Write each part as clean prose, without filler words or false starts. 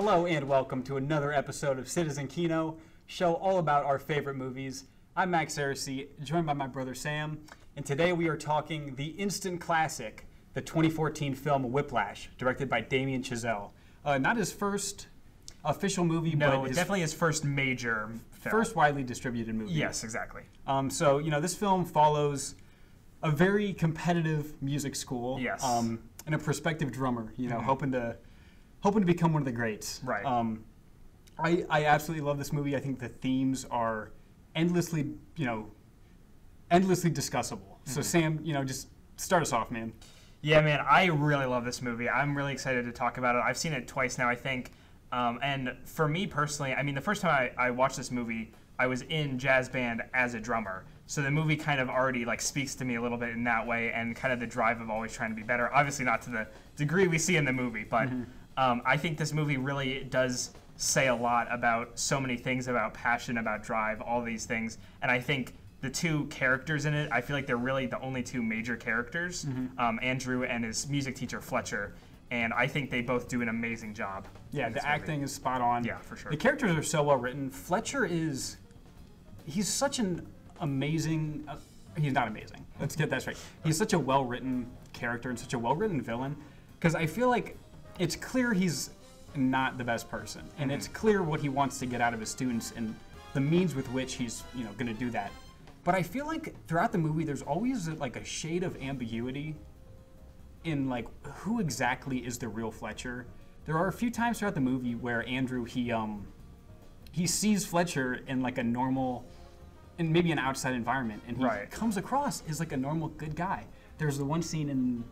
Hello and welcome to another episode of Citizen Kino, show all about our favorite movies. I'm Max Erisey, joined by my brother Sam, and today we are talking the instant classic, the 2014 film Whiplash, directed by Damien Chazelle. Not his first official movie, no, but definitely his first major film. First widely distributed movie. Yes, exactly. So, this film follows a very competitive music school. Yes. And a prospective drummer, hoping to become one of the greats. Right. I absolutely love this movie. I think the themes are endlessly discussable. So Sam, just start us off, man. Yeah, man, I really love this movie. I'm really excited to talk about it. I've seen it twice now, I think. And for me personally, the first time I watched this movie, I was in jazz band as a drummer. So the movie kind of already speaks to me a little bit in that way, and kind of the drive of always trying to be better. Obviously not to the degree we see in the movie, but I think this movie really does say a lot about so many things, about passion, about drive, all these things. And I think the two characters in it, I feel like they're really the only two major characters, Andrew and his music teacher, Fletcher. And I think they both do an amazing job. Yeah, the acting is spot on. Yeah, for sure. The characters are so well written. Fletcher he's such an amazing, he's not amazing. Let's get that straight. He's such a well-written character and such a well-written villain, because I feel like it's clear he's not the best person. And it's clear what he wants to get out of his students and the means with which he's, going to do that. But I feel like throughout the movie, there's always a shade of ambiguity in who exactly is the real Fletcher. There are a few times throughout the movie where Andrew he sees Fletcher in a normal, in maybe an outside environment, and he comes across as a normal good guy. There's the one scene in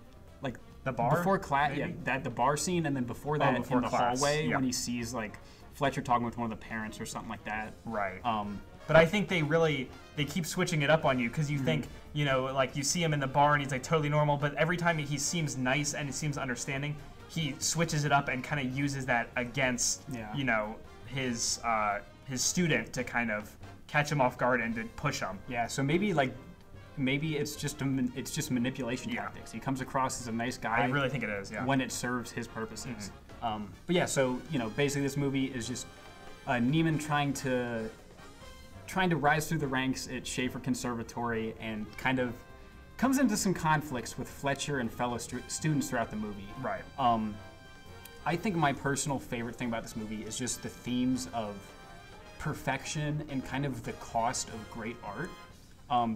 the bar before class, the bar scene, and then before that in the hallway when he sees Fletcher talking with one of the parents or something like that. Right. But I think they keep switching it up on you, because you think, you see him in the bar and he's totally normal, but every time he seems nice and he seems understanding, he switches it up and kind of uses that against, his student to kind of catch him off guard and to push him. Yeah, so maybe it's just manipulation tactics. He comes across as a nice guy. I really think it is, yeah. When it serves his purposes. But yeah, so basically this movie is just Neiman trying to rise through the ranks at Schaefer Conservatory, and kind of comes into some conflicts with Fletcher and fellow students throughout the movie. Right. I think my personal favorite thing about this movie is just the themes of perfection and kind of the cost of great art.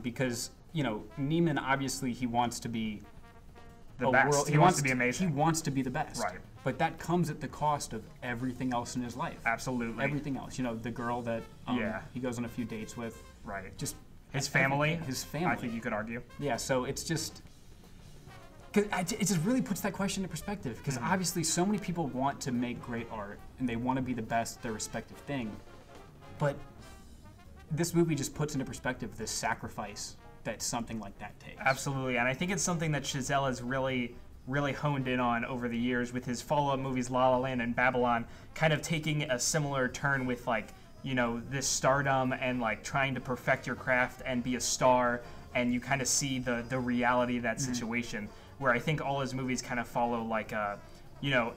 Because, Neiman, obviously, he wants to be the best. He wants to be amazing. He wants to be the best. Right. But that comes at the cost of everything else in his life. Absolutely. Everything else. The girl that he goes on a few dates with. Right. Just his family. His family. I think you could argue. Yeah, so it's just... Cause it just really puts that question into perspective, because obviously so many people want to make great art, and they want to be the best at their respective thing. But this movie just puts into perspective the sacrifice that something like that takes. Absolutely, and I think it's something that Chazelle has really honed in on over the years with his follow-up movies La La Land and Babylon, kind of taking a similar turn with this stardom and trying to perfect your craft and be a star, and you kind of see the reality of that situation, where I think all his movies kind of follow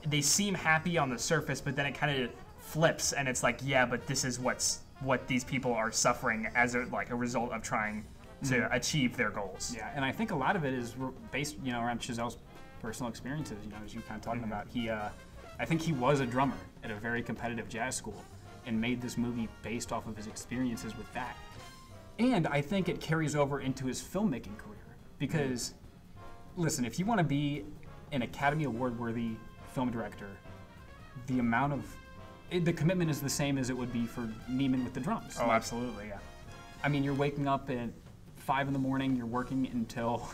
they seem happy on the surface, but then it kind of flips and it's but this is what these people are suffering as a result of trying to achieve their goals. Yeah, and I think a lot of it is based around Chazelle's personal experiences, as you kind of talking about. I think he was a drummer at a very competitive jazz school and made this movie based off of his experiences with that. And I think it carries over into his filmmaking career, because listen, if you want to be an Academy Award-worthy film director, the commitment is the same as it would be for Neiman with the drums. Oh, absolutely, yeah. You're waking up at 5 in the morning, you're working until...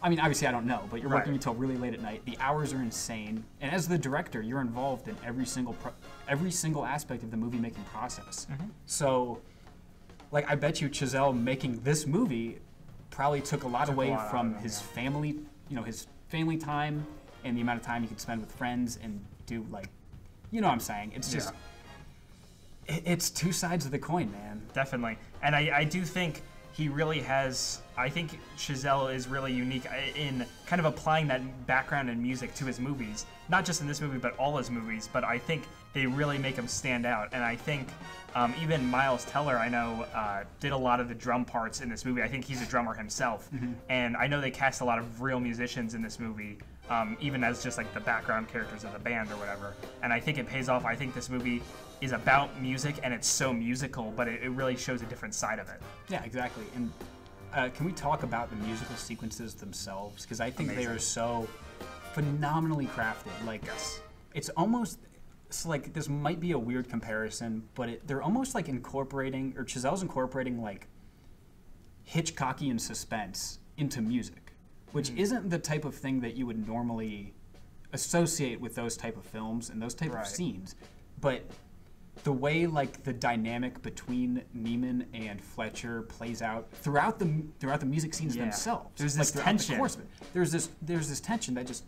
obviously I don't know, but you're working until really late at night. The hours are insane. And as the director, you're involved in every single aspect of the movie-making process. So, I bet you Chazelle making this movie probably took a lot away from his family, his family time, and the amount of time he could spend with friends and do what I'm saying. It's just, it's two sides of the coin, man. Definitely. And I do think he really has, I think Chazelle is really unique in kind of applying that background and music to his movies. Not just in this movie, but all his movies, but I think they really make him stand out. And I think even Miles Teller, I know, did a lot of the drum parts in this movie. I think he's a drummer himself. And I know they cast a lot of real musicians in this movie, even as just like the background characters of the band or whatever. And I think it pays off. I think this movie is about music, and it's so musical, but it really shows a different side of it. Yeah, exactly. And can we talk about the musical sequences themselves? Because I think they are so phenomenally crafted. Like, it's almost, it's like, this might be a weird comparison, but they're almost like incorporating, or Chazelle's incorporating like Hitchcockian suspense into music, which isn't the type of thing that you would normally associate with those type of films and those type of scenes. But the way like the dynamic between Neiman and Fletcher plays out throughout the music scenes themselves. There's this tension. There's this tension that just,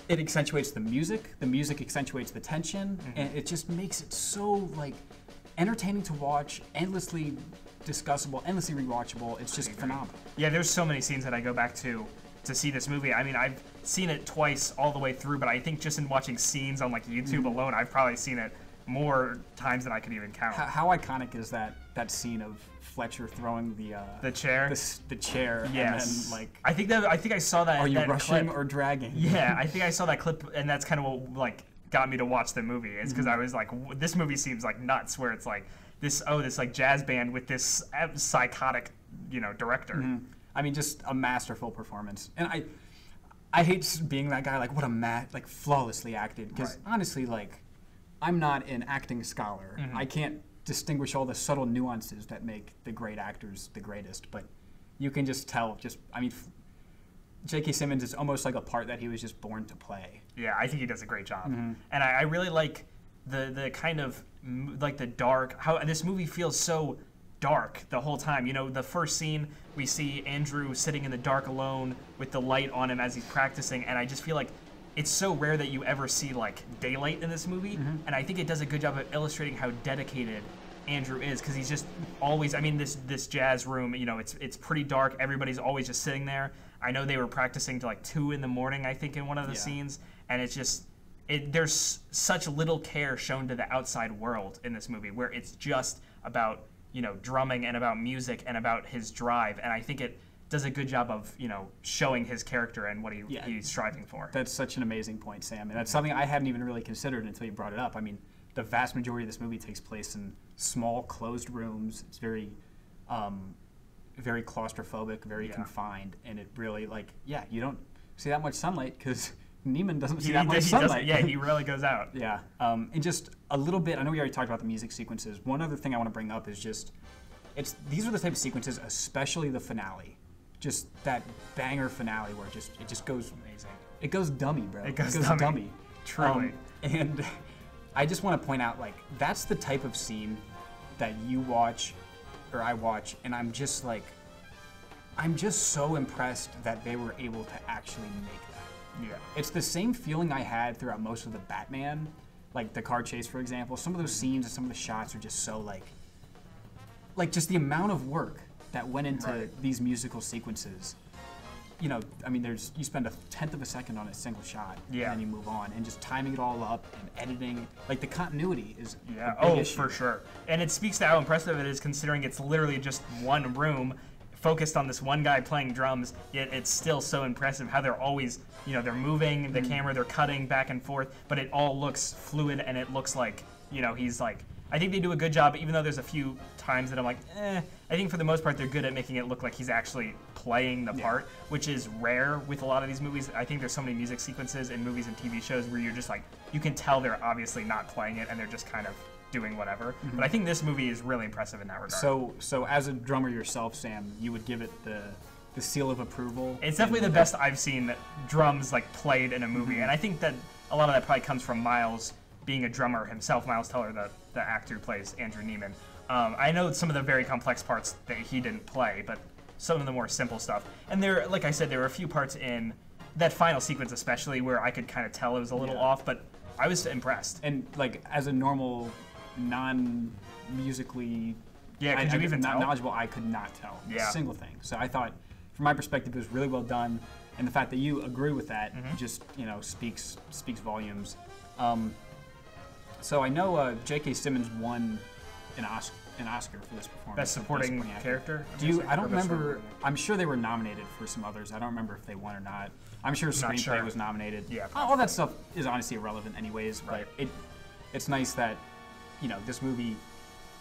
it accentuates the music accentuates the tension, and it just makes it so like entertaining to watch, endlessly discussable, endlessly rewatchable. It's just phenomenal. Yeah, there's so many scenes that I go back to see this movie. I mean, I've seen it twice all the way through, but I think just in watching scenes on like YouTube alone, I've probably seen it more times than I could even count. How iconic is that scene of Fletcher throwing the chair? The chair. Yes. And then, like, I think I saw that. Are you that rushing clip. or dragging? Yeah, I think I saw that clip, and that's kind of what like got me to watch the movie. Is because I was like, this movie seems like nuts. Where it's like this like jazz band with this psychotic, director. I mean, just a masterful performance. And I hate being that guy. Like, what like flawlessly acted. Because honestly, like, I'm not an acting scholar. I can't distinguish all the subtle nuances that make the great actors the greatest, but you can just tell. I mean, J.K. Simmons is almost like a part that he was just born to play. Yeah, I think he does a great job. And I really like the kind of, like the dark, how this movie feels so dark the whole time. The first scene, we see Andrew sitting in the dark alone with the light on him as he's practicing, and I just feel like it's so rare that you ever see like daylight in this movie, and I think it does a good job of illustrating how dedicated Andrew is, because he's just always, I mean, this jazz room, it's pretty dark. Everybody's always just sitting there. I know they were practicing to like 2 a.m, I think, in one of the scenes, and it's just, there's such little care shown to the outside world in this movie, where it's just about, drumming and about music and about his drive, and I think it does a good job of, showing his character and what he's striving for. That's such an amazing point, Sam. And that's something I hadn't even really considered until you brought it up. I mean, the vast majority of this movie takes place in small, closed rooms. It's very, very claustrophobic, very confined. And it really, like, you don't see that much sunlight because Neiman doesn't see that much sunlight. He really goes out. Yeah. And just a little bit, I know we already talked about the music sequences. One other thing I want to bring up is just, these are the type of sequences, especially the finale. Just that banger finale where it just goes amazing. It goes dummy, bro. It goes dummy. Truly. And I just want to point out, like, that's the type of scene that you watch or I watch, and I'm just so impressed that they were able to actually make that. Yeah. It's the same feeling I had throughout most of the Batman, like the car chase, for example. Some of those scenes and some of the shots are just so like just the amount of work that went into these musical sequences. I mean, you spend 1/10 of a second on a single shot, and then you move on, and just timing it all up and editing, like the continuity is a big issue. For sure. And it speaks to how impressive it is, considering it's literally just one room focused on this one guy playing drums, yet it's still so impressive how they're always, they're moving the camera, they're cutting back and forth, but it all looks fluid, and it looks like, he's like, I think they do a good job, even though there's a few times that I'm like, I think for the most part they're good at making it look like he's actually playing the part, which is rare with a lot of these movies. I think there's so many music sequences in movies and TV shows where you're just like, you can tell they're obviously not playing it and they're just kind of doing whatever. But I think this movie is really impressive in that regard. So as a drummer yourself, Sam, you would give it the seal of approval? It's definitely the best I've seen drums like played in a movie, and I think that a lot of that probably comes from Miles being a drummer himself. Miles Teller, the actor who plays Andrew Neiman. I know some of the very complex parts that he didn't play, but some of the more simple stuff. And like I said, there were a few parts in that final sequence especially where I could kind of tell it was a little off, but I was impressed. And like as a normal, non-musically Yeah, could you even not tell? knowledgeable, I could not tell Yeah. a single thing. So I thought, from my perspective, it was really well done, and the fact that you agree with that just speaks volumes. So I know J.K. Simmons won an Oscar for this performance. Best supporting character? I don't remember. I'm sure they were nominated for some others. I don't remember if they won or not. I'm sure screenplay was nominated. Yeah. All that stuff is honestly irrelevant anyways. Right. But it's nice that this movie,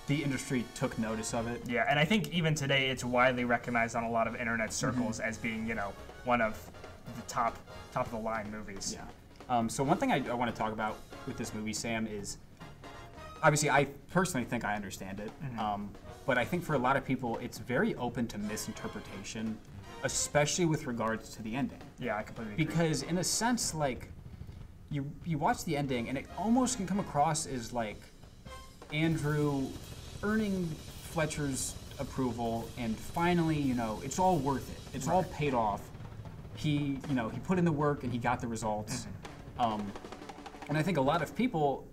the industry took notice of it. Yeah, and I think even today it's widely recognized on a lot of internet circles as being one of the top of the line movies. Yeah. So one thing I want to talk about with this movie, Sam, is obviously I personally think I understand it, but I think for a lot of people it's very open to misinterpretation, especially with regards to the ending. Yeah, I completely agree. Because in a sense, like, you watch the ending and it almost can come across as like Andrew earning Fletcher's approval and finally, it's all worth it. It's all paid off. He put in the work and he got the results. And I think a lot of people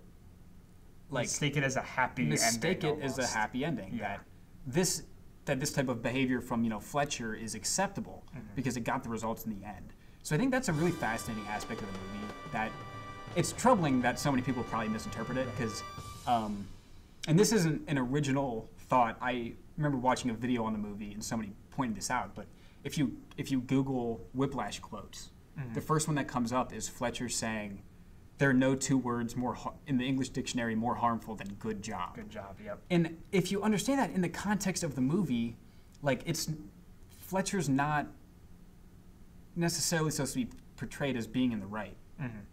mistake it as a happy ending. Mistake it as a happy ending. Yeah. That this type of behavior from Fletcher is acceptable because it got the results in the end. So I think that's a really fascinating aspect of the movie. That it's troubling that so many people probably misinterpret it because, and this isn't an original thought. I remember watching a video on the movie and somebody pointed this out. But if you Google Whiplash quotes, the first one that comes up is Fletcher saying, "There are no two words in the English dictionary more harmful than good job." Good job, yep. And if you understand that in the context of the movie, Fletcher's not necessarily supposed to be portrayed as being in the right.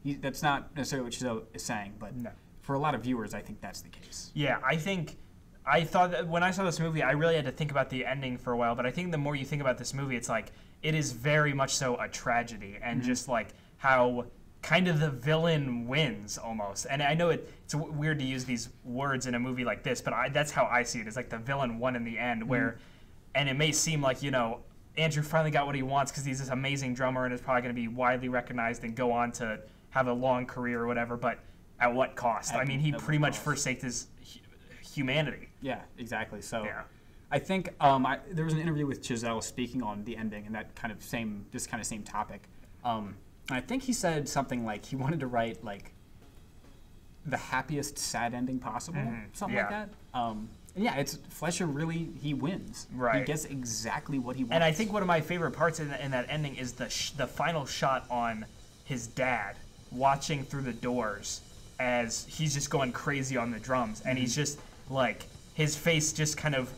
That's not necessarily what Chazelle is saying, but for a lot of viewers, I think that's the case. Yeah, I thought that when I saw this movie, I really had to think about the ending for a while, but I think the more you think about this movie, it's like, it is very much so a tragedy, and just like how kind of the villain wins almost. And I know it's weird to use these words in a movie like this, but that's how I see it. It's like the villain won in the end, and it may seem like, Andrew finally got what he wants because he's this amazing drummer and is probably going to be widely recognized and go on to have a long career or whatever, but at what cost? I mean, he pretty much forsaked his humanity. Yeah, exactly. So I think there was an interview with Chazelle speaking on the ending and this kind of same topic. And I think he said something like he wanted to write like the happiest sad ending possible, something like that. And yeah, it's Fletcher really, he wins. Right. He gets exactly what he wants. And I think one of my favorite parts in that ending is the final shot on his dad watching through the doors as he's just going crazy on the drums, and he's just like, his face just kind of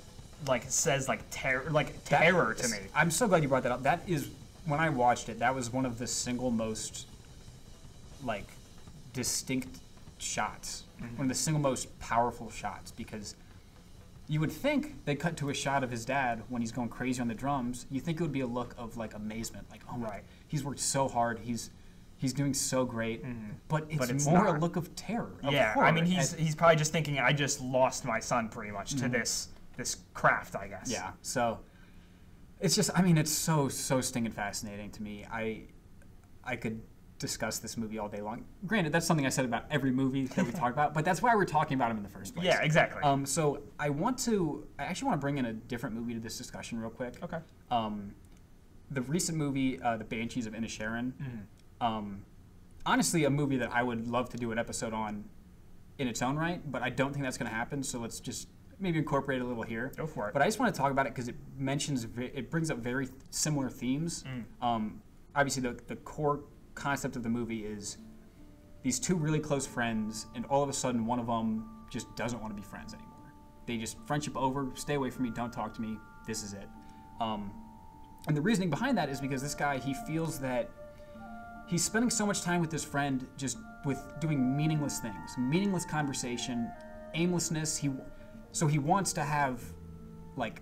like says like terror to me. I'm so glad you brought that up. That is, when I watched it, that was one of the single most like distinct shots, one of the single most powerful shots, because you would think they cut to a shot of his dad when he's going crazy on the drums. You think it would be a look of like amazement, like, oh my, he's worked so hard, he's doing so great, but it's more a look of terror. Yeah, I mean, he's probably just thinking, I just lost my son pretty much to this craft, I guess. Yeah, so it's just, I mean, it's so stinging fascinating to me. I could discuss this movie all day long. Granted, that's something I said about every movie that we talk about, but that's why we're talking about him in the first place. Yeah, exactly. So I actually want to bring in a different movie to this discussion real quick. Okay. The recent movie, The Banshees of Inisherin. Honestly, a movie that I would love to do an episode on in its own right, but I don't think that's going to happen, so let's just maybe incorporate it a little here. Go for it. But I just want to talk about it because it brings up very similar themes. Obviously, the core concept of the movie is these two really close friends, and all of a sudden one of them just doesn't want to be friends anymore. They just, friendship over, stay away from me, don't talk to me, this is it. And the reasoning behind that is because this guy, he feels that he's spending so much time with this friend just with doing meaningless things, meaningless conversation, aimlessness. So he wants to have like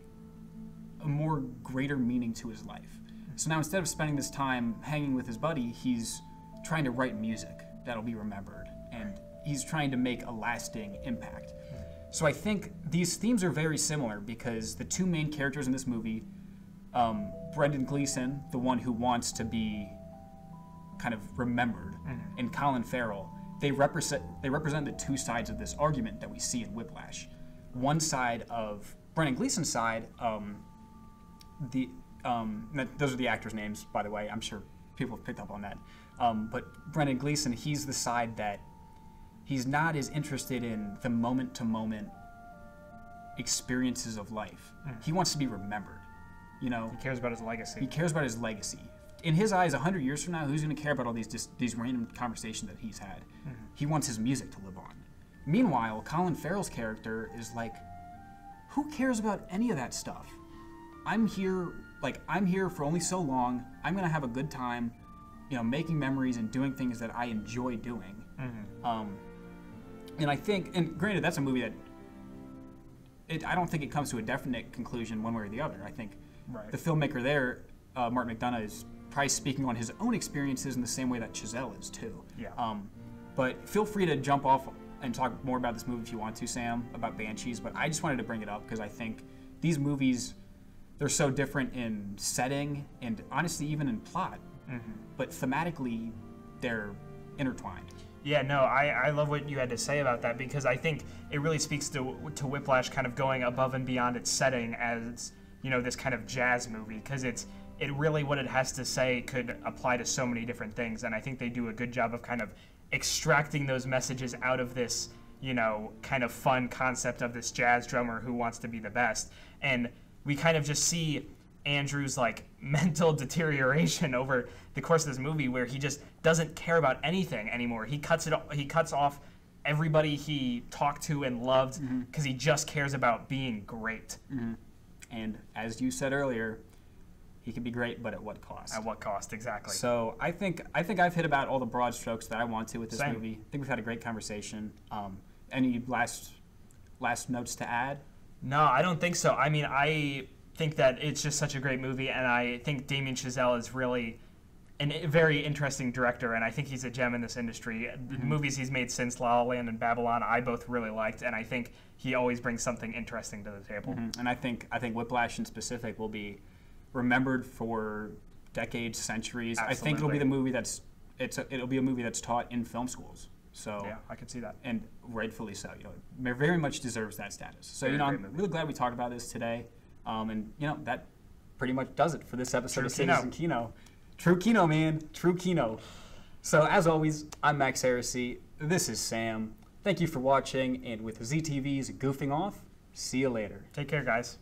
a more greater meaning to his life. So now instead of spending this time hanging with his buddy, he's trying to write music that'll be remembered, and he's trying to make a lasting impact. So I think these themes are very similar because the two main characters in this movie, Brendan Gleeson, the one who wants to be kind of remembered, and Colin Farrell, they represent the two sides of this argument that we see in Whiplash. One side of Brendan Gleeson's side, those are the actors' names, by the way. I'm sure people have picked up on that. But Brendan Gleeson, he's the side that he's not as interested in the moment-to-moment experiences of life. He wants to be remembered. You know, He cares about his legacy. he cares about his legacy. In his eyes, 100 years from now, who's going to care about all these random conversations that he's had? He wants his music to live on. Meanwhile, Colin Farrell's character is like, who cares about any of that stuff? I'm here for only so long. I'm going to have a good time, you know, making memories and doing things that I enjoy doing. And I think, and granted, that's a movie that I don't think it comes to a definite conclusion one way or the other. I think the filmmaker there, Martin McDonagh, is probably speaking on his own experiences in the same way that Chazelle is too. But feel free to jump off and talk more about this movie if you want to, Sam, about Banshees. But I just wanted to bring it up because I think these movies, they're so different in setting and honestly even in plot. But thematically, they're intertwined. Yeah, no, I love what you had to say about that because I think it really speaks to Whiplash kind of going above and beyond its setting as, you know, this kind of jazz movie because it really what it has to say could apply to so many different things, and I think they do a good job of kind of extracting those messages out of this, you know, kind of fun concept of this jazz drummer who wants to be the best, and we kind of just see Andrew's like mental deterioration over the course of this movie where he just doesn't care about anything anymore. He cuts off everybody he talked to and loved because he just cares about being great. And as you said earlier, he can be great, but at what cost? At what cost, exactly. So I think I've hit about all the broad strokes that I want to with this Same. movie. I think we've had a great conversation. Any last notes to add? No, I don't think so. I mean, I think that it's just such a great movie, and I think Damien Chazelle is really a very interesting director, and I think he's a gem in this industry. The movies he's made since La La Land and Babylon, I both really liked, and I think he always brings something interesting to the table. And I think Whiplash in specific will be remembered for decades, centuries. Absolutely. I think it'll be the movie it'll be a movie that's taught in film schools. So Yeah, I could see that. and rightfully so. You know, it very much deserves that status. So Very you know, great I'm movie. really glad we talked about this today. And you know, that pretty much does it for this episode True of Kino. Citizen Kino. True Kino, man. True Kino. So as always, I'm Max Erisey. This is Sam. Thank you for watching, and with ZTV's Goofing Off, see you later. Take care, guys.